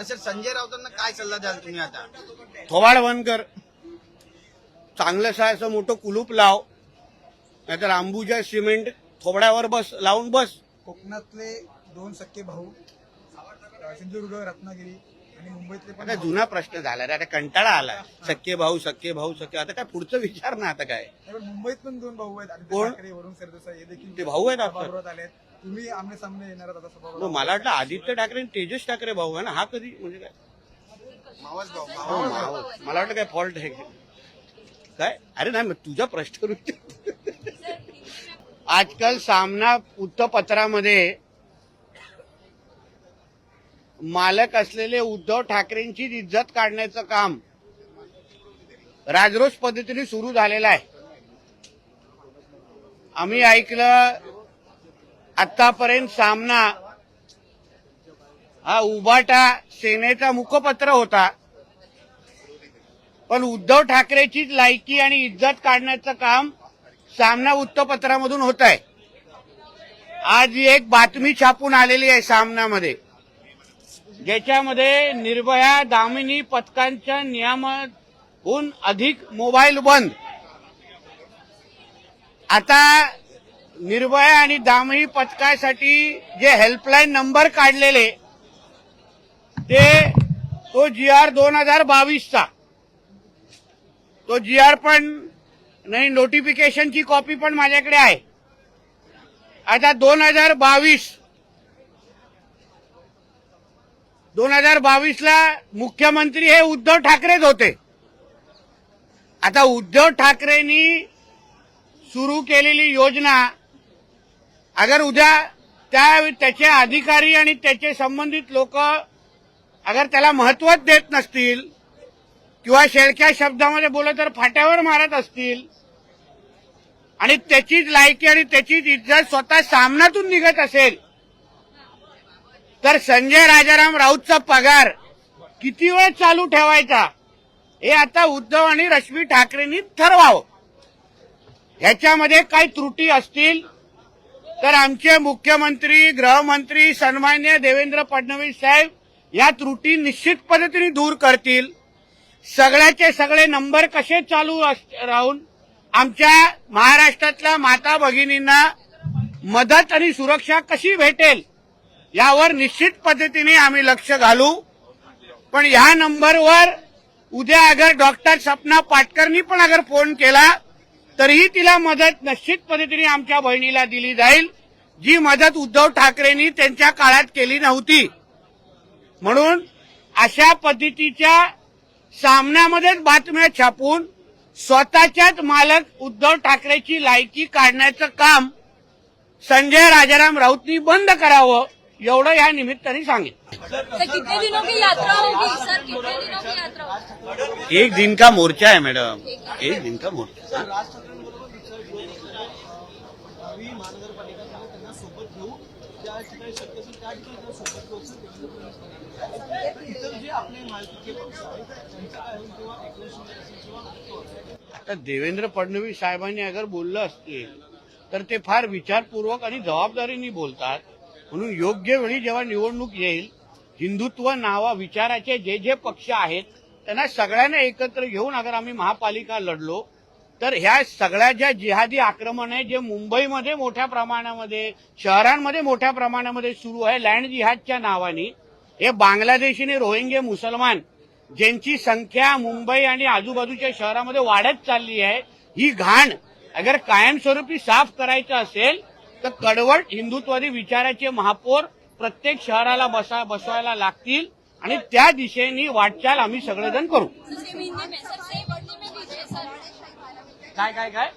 Sir Sanjay राऊतांना काय सल्ला द्याल तुम्ही आता? थोबाड बंद कर, चांगलंसं असं मोठं कुलूप लाव, नाहीतर अंबुजा सिमेंट थोबड्यावर बस लावून बस. कोकणातले 2 सख्खे भाऊ, सिंधुदुर्ग, रत्नागिरी आणि मुंबईतले पण आता जुना प्रश्न झाला रे, आता कंटाळा आला. सख्खे भाऊ सख्खे भाऊ सख्खे, आता काय पुढचं विचार ना. आता काय मुंबईत पण 2 भाऊ आहेत, आदित्य कोण? ठाकरे, वरुण सरदेसाई, हे देखील ते भाऊ आहेत आपले? सभागृहात आलेत. तुम्ही आमने सामने येणार आहात आता मग सभागृहात. मला वाटलं आदित्य ठाकरे आणि तेजस ठाकरे भाऊ आहे ना, हा कधी म्हणजे काय? मावस भाऊ हो, मला वाटलं काय फॉल्ट आहे काय? अरे नाही, मग तुझा प्रश्न आजकाल सामना वृत्तपत्रामध्ये मालक असलेले उद्धव ठाकरेंची इज्जत काढण्याचं काम राजरोस पद्धतीने सुरू झालेलं आहे. आम्ही ऐकलं आतापर्यंत सामना हा उभाटा सेनेचा मुखपत्र होता, पण उद्धव ठाकरेचीच लायकी आणि इज्जत काढण्याचं काम सामना वृत्तपत्रामधून होत आहे. आज एक बातमी छापून आलेली आहे सामनामध्ये, ज्याच्यामध्ये निर्भया दामिनी पथकांच्या नियमाहून अधिक मोबाईल बंद. आता निर्भया आणि दामिनी पथकासाठी जे हेल्पलाईन नंबर काढलेले तो GR 2022चा, तो GR पण नाही, नोटिफिकेशनची कॉपी पण माझ्याकडे आहे. आता 2022ला मुख्यमंत्री हे उद्धव ठाकरेच होते. आता उद्धव ठाकरेंनी सुरू केलेली योजना अगर उद्या त्याचे अधिकारी आणि त्याचे संबंधित लोक अगर त्याला महत्वच देत नसतील किंवा शेळक्या शब्दामध्ये बोलत तर फाट्यावर मारत असतील आणि त्याचीच लायकी आणि त्याचीच इज्जत स्वतः सामनातून निघत असेल, तर संजय राजाराम राऊतचा पगार किती वेळ चालू ठेवायचा हे आता उद्धव आणि रश्मी ठाकरेंनी ठरवावं. ह्याच्यामध्ये काही त्रुटी असतील तर आमचे मुख्यमंत्री गृहमंत्री सन्माननीय देवेंद्र फडणवीस साहेब या त्रुटी निश्चित पद्धतीने दूर करतील. सगळ्याचे सगळे नंबर कसे चालू राहून आमच्या महाराष्ट्रातल्या माता भगिनींना मदत आणि सुरक्षा कशी भेटेल यावर निश्चित पद्धतीने आम्ही लक्ष घालू. पण ह्या नंबरवर उद्या अगर डॉक्टर सपना पाटकरनी पण अगर फोन केला तरीही तिला मदत निश्चित पद्धतीने आमच्या बहिणीला दिली जाईल, जी मदत उद्धव ठाकरेंनी त्यांच्या काळात केली नव्हती. म्हणून अशा पद्धतीच्या सामन्यामध्येच बातम्या छापून स्वतःच्याच मालक उद्धव ठाकरेची लायकी काढण्याचं काम संजय राजाराम राऊतनी बंद करावं, एवढं या निमित्ताने सांगेन. कितने दिनों की यात्रा होगी सर? कितने दिनों की यात्रा होगी? 1 दिन का मोर्चा है मैडम, 1 दिन का मोर्चा. आता देवेंद्र फडणवीस साहेबांनी अगर बोललं असतील तर ते फार विचारपूर्वक आणि जबाबदारीने बोलतात. म्हणून योग्य वेळी जेव्हा निवडणूक येईल, हिंदुत्व नावा विचाराचे जे जे पक्ष आहेत त्यांना सगळ्यांना एकत्र घेऊन अगर आम्ही महापालिका लढलो तर ह्या सगळ्या ज्या जिहादी आक्रमण आहे जे मुंबईमध्ये मोठ्या प्रमाणामध्ये, शहरांमध्ये मोठ्या प्रमाणामध्ये सुरू आहे लँड जिहादच्या नावाने, हे बांगलादेशी रोहिंगे मुसलमान ज्यांची संख्या मुंबई आणि आजूबाजूच्या शहरामध्ये वाढत चालली आहे, ही घाण अगर कायमस्वरूपी साफ करायचं असेल तर कडवट हिंदुत्ववादी विचाराचे महापौर प्रत्येक शहराला बसवायला लागतील आणि त्या दिशेने वाटचाल आम्ही सगळेजण करू. काय काय काय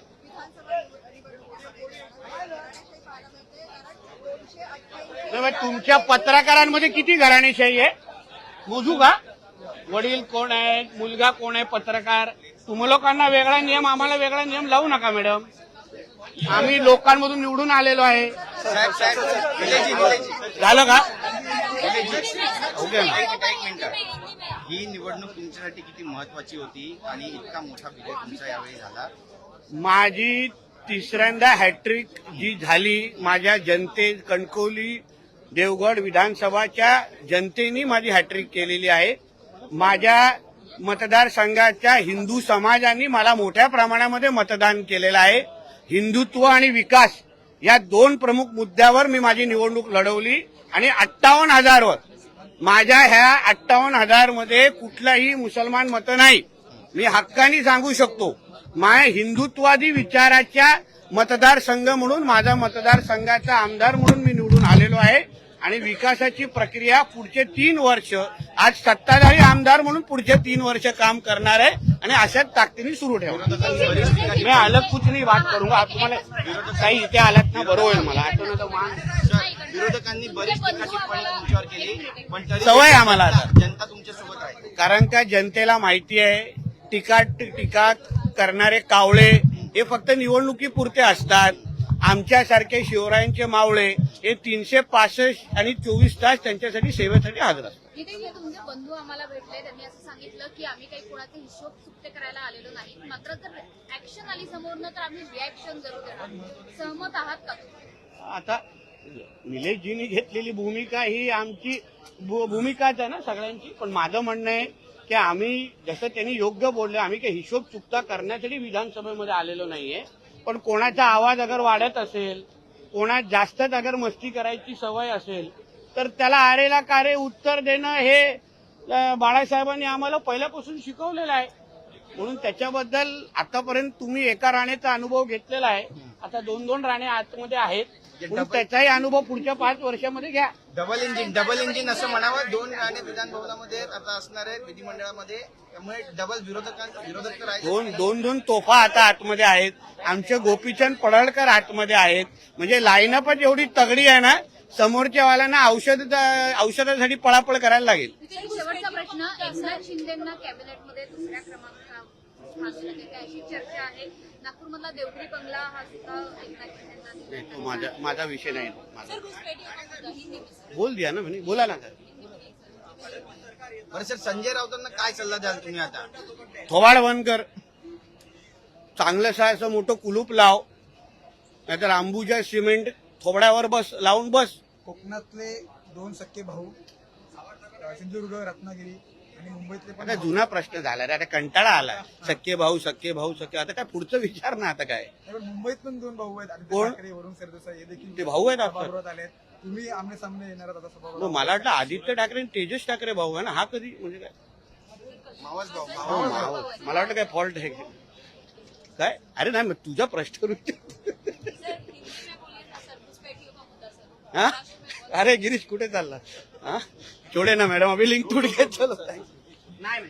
तुमच्या पत्रकारांमध्ये किती घराणेशाही आहे मोजू का? वडील कोण आहेत, मुलगा कोण आहे, पत्रकार, तुम्ही लोकांना वेगळा नियम आम्हाला वेगळा नियम लावू नका मॅडम. आम्ही लोकांमधून निवडून आलेलो आहे. झालं का? ओके, एक मिनिट. ही निवडणूक तुमच्यासाठी किती महत्वाची होती आणि इतका मोठा विजय तुमचा यावेळी झाला? माझी 3ऱ्यांदा हॅट्रिक जी झाली, माझ्या जनते कणकवली देवगड विधानसभाच्या जनतेने माझी हॅट्रिक केलेली आहे. माझ्या मतदारसंघाच्या हिंदू समाजाने मला मोठ्या प्रमाणामध्ये मतदान केलेलं आहे. हिंदुत्व आणि विकास या दोन प्रमुख मुद्द्यावर मी माझी निवडणूक लढवली आणि 58,000 वर माझ्या ह्या 58,000 मध्ये कुठलाही मुसलमान मत नाही. मी हक्काने सांगू शकतो. माझ्या हिंदुत्वादी विचाराच्या मतदारसंघ म्हणून माझा मतदारसंघाचा आमदार म्हणून मी निवडून आलेलो आहे आणि विकासाची प्रक्रिया पुढचे 3 वर्ष आज सत्ताधारी आमदार म्हणून पुढचे 3 वर्ष काम करणार आहे आणि अशाच ताकदीने सुरू ठेवणार. मी अलग कुछ नाही बात करूंगा. आप तुम्हाला काही इथे आलात ना बरोबर होईल मला आठवण मान विरोधकांनी बरीच टीका टिप्पणी तुमच्यावर केली, पण तरी सवय आम्हाला आता. जनता तुमच्या सोबत आहे. कारण का जनतेला माहिती आहे टीका करणारे कावळे हे फक्त निवडणुकीपुरते असतात. आमच्यासारखे शिवरायांचे मावळे हे 365 आणि 24 तास त्यांच्यासाठी सेवेसाठी हजर असतात. इथे जे तुमचे बंधू आम्हाला भेटले त्यांनी असं सांगितलं की आम्ही काही कोणाचे हिशोब चुकते करायला आलेलो नाही, मात्र जर ऍक्शन आली समोरनं तर आम्ही रिॲक्शन जरूर देणार. सहमत आहात का तुम्ही? आता निलेशजींनी घेतलेली भूमिका ही आमची भूमिकाच आहे ना सगळ्यांची. पण माझं म्हणणं आहे की आम्ही जसं त्यांनी योग्य बोलले आम्ही काही हिशोब चुकता करण्यासाठी विधानसभेमध्ये आलेलो नाहीये. पण कोणाचा आवाज अगर वाढत असेल, कोणा जास्तच अगर मस्ती करायची सवय असेल तर त्याला आरेला कारे उत्तर देणं हे बाळासाहेबांनी आम्हाला पहिल्यापासून शिकवलेलं आहे. म्हणून त्याच्याबद्दल आतापर्यंत तुम्ही एका राणेचा अनुभव घेतलेला आहे. आता 2-2 राणे आतमध्ये आहेत. म्हणून त्याचाही अनुभव पुढच्या 5 वर्षामध्ये घ्या. डबल इंजिन असं म्हणावं. 2 राणे विधान भवनामध्ये आता असणार आहेत विधिमंडळामध्ये, त्यामुळे डबल विरोधक तर आहेत. दोन तोफा आता आतमध्ये आहेत. आमचे गोपीचंद पडळकर आतमध्ये आहेत. म्हणजे लाईनअपच एवढी तगडी आहे ना, समोरच्या वाल्यांना औषधासाठी पळापळ करायला लागेल. शेवटचा प्रश्न, एकनाथ शिंदेंना कॅबिनेटमध्ये दुसऱ्या क्रमांकावर स्थान देण्यात येते अशी चर्चा आहे. नागपूरमधला देवगिरी बंगला हा सुद्धा एकनाथ शिंदेंना तो माझा विषय नाही. बोल दिया ना म्हणे, बोला ना. बरं सर, संजय राऊतांना काय सल्ला द्याल तुम्ही आता? थोबाड बंद कर, चांगलंसं असं मोठं कुलूप लाव, नाहीतर अंबुजा सिमेंट थोबड्यावर बस लावून बस. कोकणातले 2 सख्खे भाऊ सिंधुदुर्ग, रत्नागिरी आणि मुंबईतले पण आता जुना प्रश्न झाला रे, आता कंटाळा आला. सख्खे भाऊ आता काय पुढचं विचार ना. आता काय पण मुंबईत पण 2 भाऊ आहेत, आदित्य कोण? ठाकरे, वरुण सरदेसाई हे देखील ते भाऊ आहेत आपण. सभागृहात आले. तुम्ही आमने सामने येणार आहात आता सभागृहात. मग मला वाटलं आदित्य ठाकरे आणि तेजस ठाकरे भाऊ आहे ना. हा कधी म्हणजे काय मावस भाऊ. मला वाटलं काय फॉल्ट आहे काय. अरे नाही, मग तुझा प्रश्न हा. अरे गिरीश कुठे चालला हा. छोडे ना मॅडम, अभी लिंक तुड घेत चलो. नाही